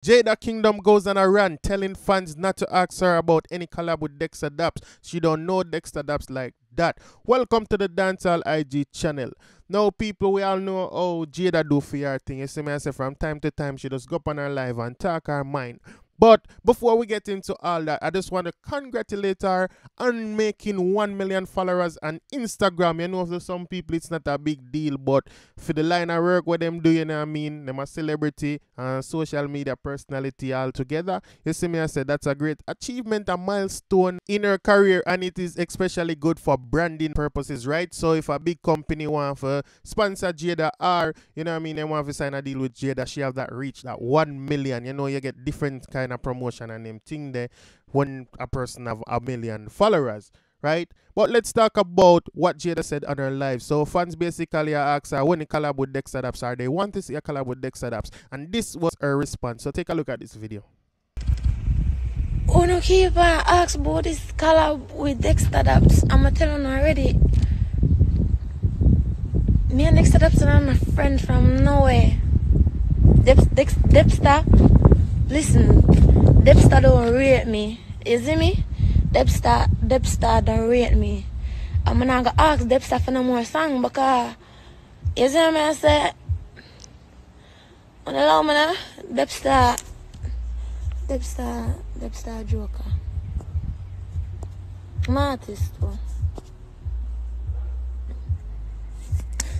Jada Kingdom goes on a rant telling fans not to ask her about any collab with Dexta Daps. She don't know Dexta Daps like that. Welcome to the Dancehall IG channel. Now people, we all know how Jada do for her thing. You see me, I say from time to time she just go up on her live and talk her mind. But before we get into all that, I just want to congratulate her on making 1 million followers on Instagram. You know, for some people it's not a big deal, but for the line of work what them do, you know what I mean? Them a celebrity and social media personality altogether. You see me, I said that's a great achievement, a milestone in her career, and it is especially good for branding purposes, right? So if a big company want to sponsor Jada or, you know what I mean, they want to sign a deal with Jada, she have that reach, that 1 million. You know, you get different kind of promotion and them thing there when a person have 1 million followers, right? But let's talk about what Jada said on her live. So fans basically asked her when he collab with Dexta Daps, or they want to see a collab with Dexta Daps, and this was her response. So take a look at this video. Oh no, keep ask about this collab with Dexta Daps. I'ma tell you already. Me and Dexta Daps are my friend from nowhere. Dexta, listen, Dexta don't rate me. You see me? Dexta don't rate me. I'm gonna ask Dexta for no more song because you see me, I say allow me now. Dexta joker. I'm an artist too.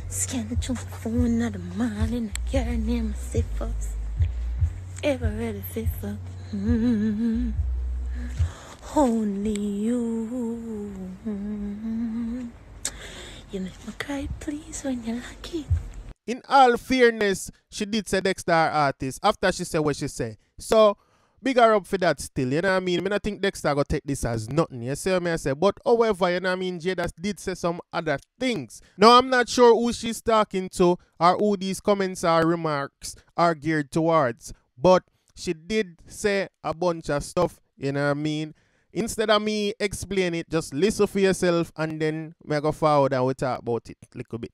Scan the jump phone of the morning, a girl named Syphus. Ever ready FIFA? Only you. You make me cry, please, when you're lucky. In all fairness, she did say Dexta her artist after she said what she said. So big her up for that still, you know what I mean? I don't think Dexta go take this as nothing, you see what I say? But however, you know what I mean, Jada did say some other things. Now, I'm not sure who she's talking to or who these comments or remarks are geared towards, but she did say a bunch of stuff, you know what I mean? Instead of me explain it, just listen for yourself and then we go forward and we talk about it a little bit.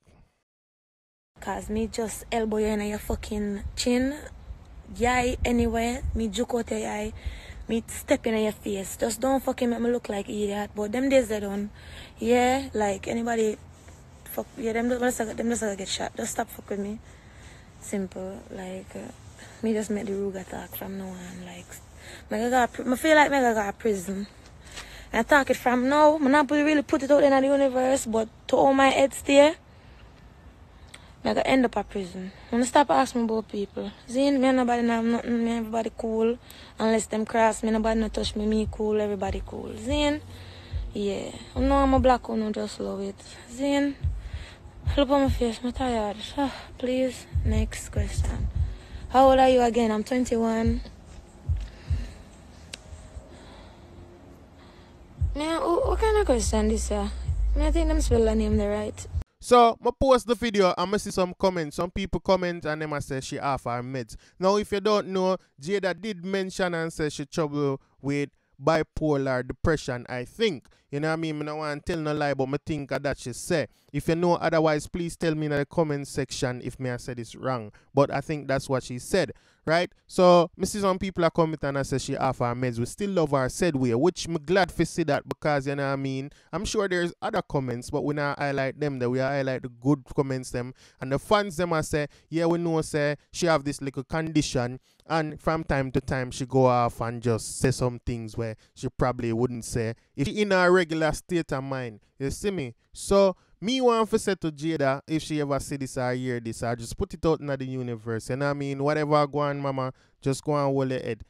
Cause me just elbow you in your fucking chin. Yai anywhere, me juke out your eye, me step in your face. Just don't fucking make me look like idiot. But them days they done. Yeah, like anybody fuck yeah, them just gonna get shot. Just stop fuck with me. Simple. Like me just make the rude attack from now on. Like I feel like I got a prison. And I talk it from now. I'm not really put it out in the universe, but to all my head stay. I gotta end up a prison. I'm gonna stop asking about people. See, me and nobody have nothing, me everybody cool. Unless them cross me, nobody not touch me, me cool, everybody cool. See? Yeah. I know I'm a black one, I just love it. See? Look on my face, I'm tired. Please, next question. How old are you again? I'm 21. Man, what kind of question this is? I think them spell the name the right. So, I post the video and I see some comments. Some people comment and them I say she off her meds. Now, if you don't know, Jada did mention and say she trouble with bipolar depression, I think. You know what I mean? I don't want to tell no lie, but I think that she say. If you know otherwise, please tell me in the comment section if me I said this wrong. But I think that's what she said, right? So, I see some people are commenting and I say she off her meds. We still love her said way, which I'm glad to see that because, you know what I mean? I'm sure there's other comments, but we not highlight them. That we highlight the good comments them. And the fans them I say, yeah, we know say she have this little condition and from time to time she go off and just say some things where she probably wouldn't say if she in a regular state of mind. You see me? So me want to say to Jada, if she ever see this or hear this, I just put it out in the universe. You know what I mean? Whatever go on, mama, just go and hold your head.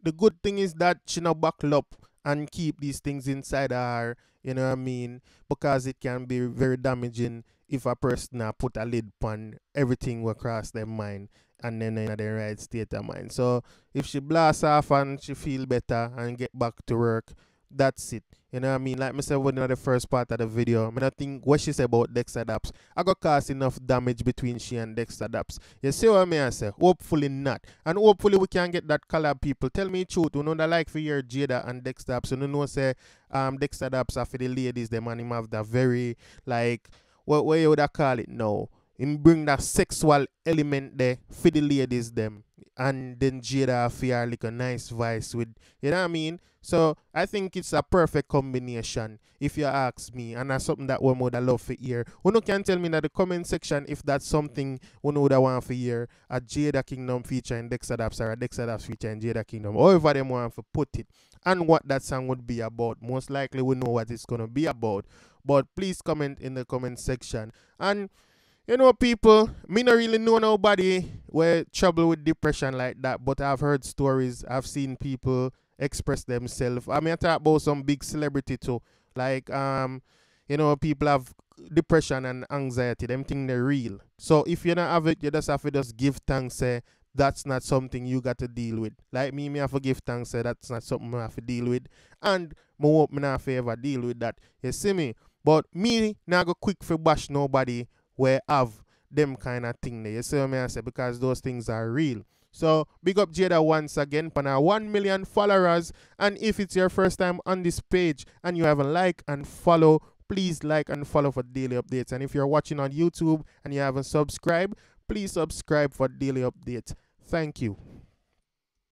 The good thing is that she not buckle up and keep these things inside her, you know what I mean? Because it can be very damaging if a person put a lid on everything will cross their mind and then in the right state of mind. So if she blast off and she feel better and get back to work, that's it. You know what I mean? Like I said in the first part of the video, I don't think what she said about Dexta Daps, I got cause enough damage between she and Dexta Daps. You see what I mean? I say? Hopefully not. And hopefully we can get that collab, people. Tell me the truth. You know that like for your Jada and Dexta Daps. You know say Dexta Daps are for the ladies, them and him have that very like what you would call it now? Him bring that sexual element there for the ladies them. and then Jada fear like a nice voice with, you know what I mean? So I think it's a perfect combination if you ask me, and that's something that one would love for hear. One can tell me in the comment section if that's something one would want for hear, a Jada Kingdom featuring Dexta Daps or a Dexta Daps featuring Jada Kingdom, however them want to put it, and what that song would be about. Most likely we know what it's gonna be about. But please comment in the comment section. And you know, people, me not really know nobody where trouble with depression like that, but I've heard stories, I've seen people express themselves. I mean, I talk about some big celebrity too. Like, you know, people have depression and anxiety, them think they're real. So if you don't have it, you just have to just give thanks, say that's not something you got to deal with. Like me have to give thanks, say that's not something I have to deal with. And I hope me not have to ever deal with that. You see me? But me not go quick for bash nobody where have them kind of thing there. You see what I say? Because those things are real. So big up Jada once again for our 1 million followers. And if it's your first time on this page and you haven't like and follow, please like and follow for daily updates. And if you're watching on YouTube and you haven't subscribed, please subscribe for daily updates. Thank you.